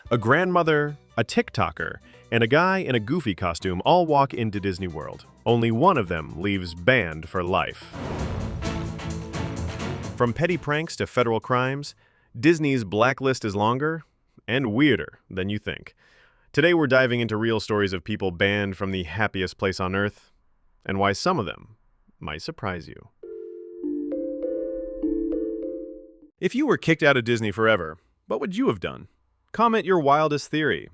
A grandmother, a TikToker, and a guy in a Goofy costume all walk into Disney World. Only one of them leaves banned for life. From petty pranks to federal crimes, Disney's blacklist is longer and weirder than you think. Today we're diving into real stories of people banned from the happiest place on earth, and why some of them might surprise you. If you were kicked out of Disney forever, what would you have done? Comment your wildest theory,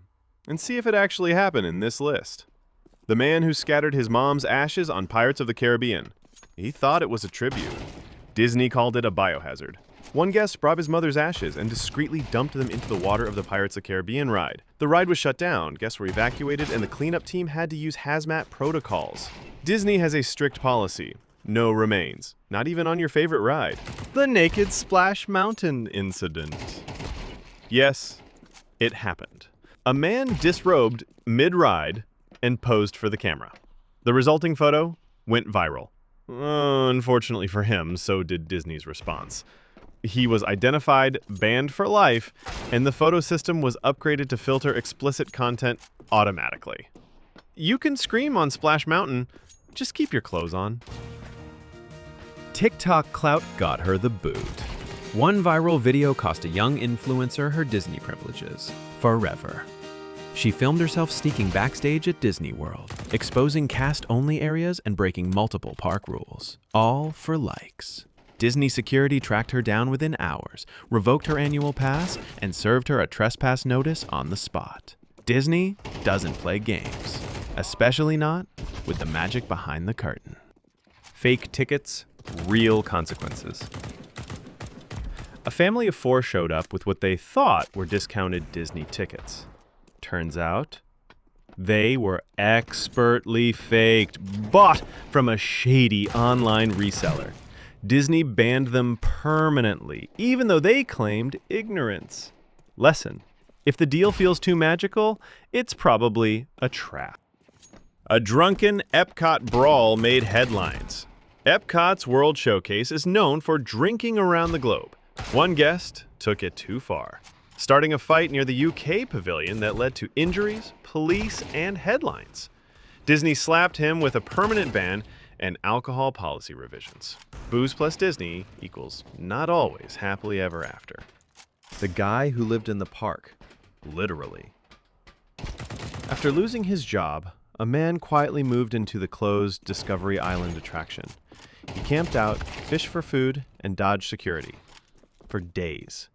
and see if it actually happened in this list. The man who scattered his mom's ashes on Pirates of the Caribbean. He thought it was a tribute. Disney called it a biohazard. One guest brought his mother's ashes and discreetly dumped them into the water of the Pirates of the Caribbean ride. The ride was shut down, guests were evacuated, and the cleanup team had to use hazmat protocols. Disney has a strict policy. No remains. Not even on your favorite ride. The Naked Splash Mountain incident. Yes, it happened. A man disrobed mid-ride and posed for the camera. The resulting photo went viral. Unfortunately for him, so did Disney's response. He was identified, banned for life, and the photo system was upgraded to filter explicit content automatically. You can scream on Splash Mountain, just keep your clothes on. TikTok clout got her the boot. One viral video cost a young influencer her Disney privileges forever. She filmed herself sneaking backstage at Disney World, exposing cast-only areas and breaking multiple park rules, all for likes. Disney security tracked her down within hours, revoked her annual pass, and served her a trespass notice on the spot. Disney doesn't play games, especially not with the magic behind the curtain. Fake tickets, real consequences. A family of 4 showed up with what they thought were discounted Disney tickets. Turns out, they were expertly faked, bought from a shady online reseller. Disney banned them permanently, even though they claimed ignorance. Lesson: if the deal feels too magical, it's probably a trap. A drunken Epcot brawl made headlines. Epcot's World Showcase is known for drinking around the globe. One guest took it too far, starting a fight near the UK pavilion that led to injuries, police, and headlines. Disney slapped him with a permanent ban and alcohol policy revisions. Booze plus Disney equals not always happily ever after. The guy who lived in the park, literally. After losing his job, a man quietly moved into the closed Discovery Island attraction. He camped out, fished for food, and dodged security for days.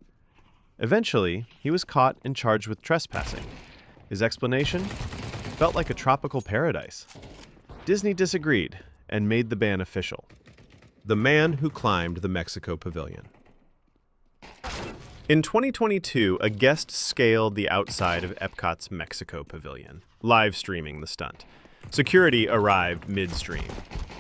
Eventually, he was caught and charged with trespassing. His explanation felt like a tropical paradise. Disney disagreed and made the ban official. The man who climbed the Mexico Pavilion. In 2022, a guest scaled the outside of Epcot's Mexico Pavilion, live streaming the stunt. Security arrived midstream.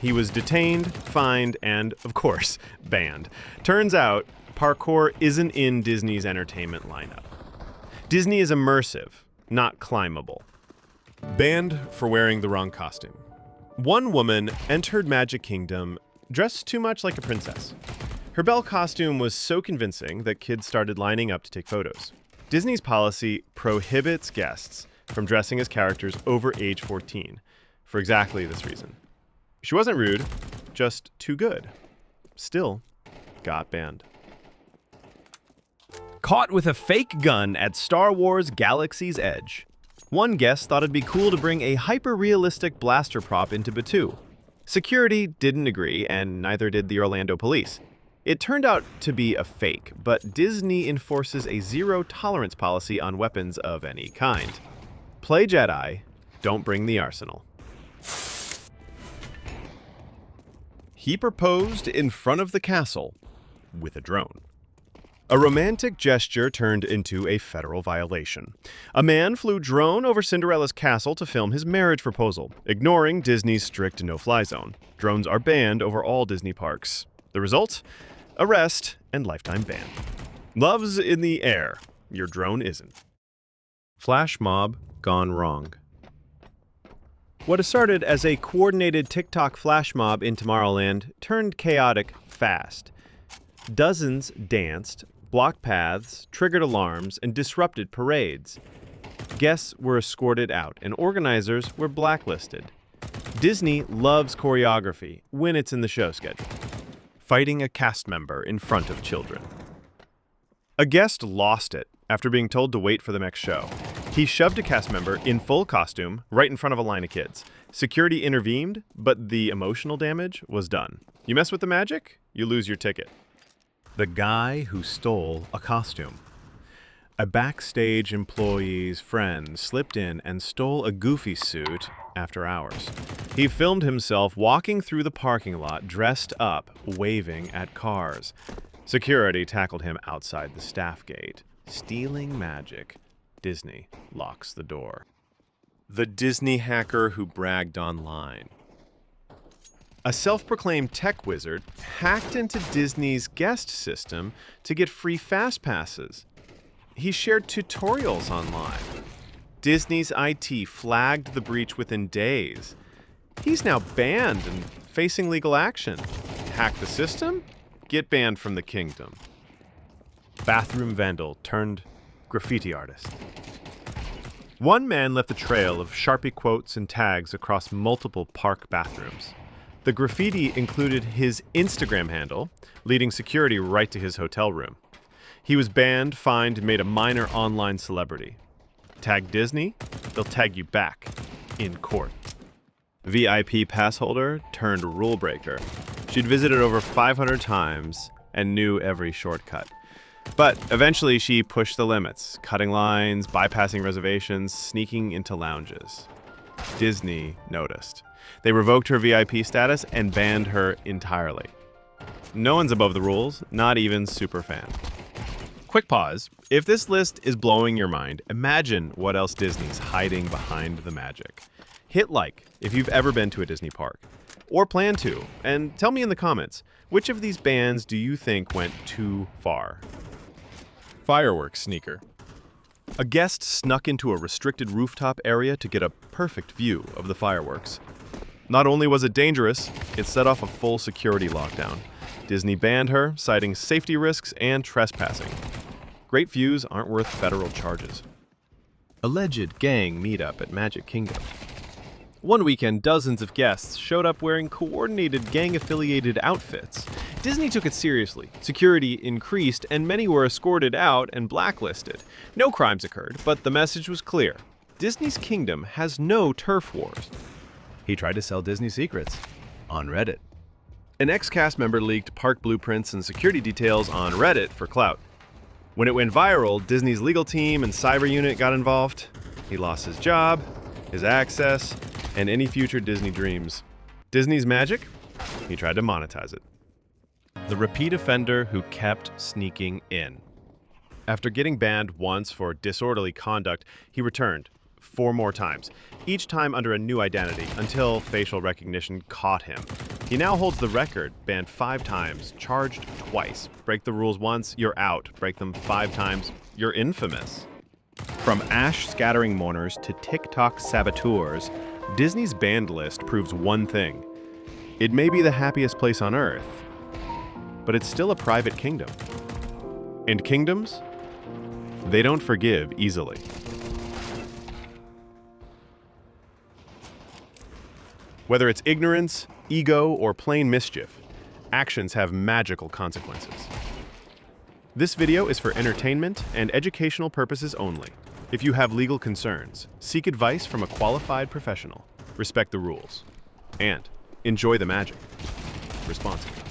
He was detained, fined, and, of course, banned. Turns out, parkour isn't in Disney's entertainment lineup. Disney is immersive, not climbable. Banned for wearing the wrong costume. One woman entered Magic Kingdom dressed too much like a princess. Her Belle costume was so convincing that kids started lining up to take photos. Disney's policy prohibits guests from dressing as characters over age 14 for exactly this reason. She wasn't rude, just too good. Still got banned. Caught with a fake gun at Star Wars Galaxy's Edge. One guest thought it'd be cool to bring a hyper-realistic blaster prop into Batuu. Security didn't agree, and neither did the Orlando police. It turned out to be a fake, but Disney enforces a zero-tolerance policy on weapons of any kind. Play Jedi, don't bring the arsenal. He proposed in front of the castle with a drone. A romantic gesture turned into a federal violation. A man flew drone over Cinderella's castle to film his marriage proposal, ignoring Disney's strict no-fly zone. Drones are banned over all Disney parks. The result? Arrest and lifetime ban. Love's in the air. Your drone isn't. Flash mob gone wrong. What started as a coordinated TikTok flash mob in Tomorrowland turned chaotic fast. Dozens danced, blocked paths, triggered alarms, and disrupted parades. Guests were escorted out, and organizers were blacklisted. Disney loves choreography when it's in the show schedule. Fighting a cast member in front of children. A guest lost it after being told to wait for the next show. He shoved a cast member in full costume right in front of a line of kids. Security intervened, but the emotional damage was done. You mess with the magic, you lose your ticket. The guy who stole a costume. A backstage employee's friend slipped in and stole a Goofy suit after hours. He filmed himself walking through the parking lot dressed up, waving at cars. Security tackled him outside the staff gate. Stealing magic. Disney locks the door. The Disney hacker who bragged online. A self-proclaimed tech wizard hacked into Disney's guest system to get free fast passes. He shared tutorials online. Disney's IT flagged the breach within days. He's now banned and facing legal action. Hack the system? Get banned from the kingdom. Bathroom vandal turned graffiti artist. One man left a trail of Sharpie quotes and tags across multiple park bathrooms. The graffiti included his Instagram handle, leading security right to his hotel room. He was banned, fined, and made a minor online celebrity. Tag Disney, they'll tag you back in court. VIP pass holder turned rule breaker. She'd visited over 500 times and knew every shortcut. But eventually she pushed the limits, cutting lines, bypassing reservations, sneaking into lounges. Disney noticed. They revoked her VIP status and banned her entirely. No one's above the rules, not even superfan. Quick pause. If this list is blowing your mind, imagine what else Disney's hiding behind the magic. Hit like if you've ever been to a Disney park, or plan to, and tell me in the comments, which of these bans do you think went too far? Fireworks sneaker. A guest snuck into a restricted rooftop area to get a perfect view of the fireworks. Not only was it dangerous, it set off a full security lockdown. Disney banned her, citing safety risks and trespassing. Great views aren't worth federal charges. Alleged gang meetup at Magic Kingdom. One weekend, dozens of guests showed up wearing coordinated gang-affiliated outfits. Disney took it seriously. Security increased, and many were escorted out and blacklisted. No crimes occurred, but the message was clear. Disney's kingdom has no turf wars. He tried to sell Disney secrets on Reddit. An ex-cast member leaked park blueprints and security details on Reddit for clout. When it went viral, Disney's legal team and cyber unit got involved. He lost his job, his access, and any future Disney dreams. Disney's magic? He tried to monetize it. The repeat offender who kept sneaking in. After getting banned once for disorderly conduct, he returned 4 more times, each time under a new identity, until facial recognition caught him. He now holds the record, banned 5 times, charged twice. Break the rules once, you're out. Break them 5 times, you're infamous. From ash-scattering mourners to TikTok saboteurs, Disney's banned list proves one thing. It may be the happiest place on Earth, but it's still a private kingdom. And kingdoms, they don't forgive easily. Whether it's ignorance, ego, or plain mischief, actions have magical consequences. This video is for entertainment and educational purposes only. If you have legal concerns, seek advice from a qualified professional. Respect the rules. And enjoy the magic responsibly.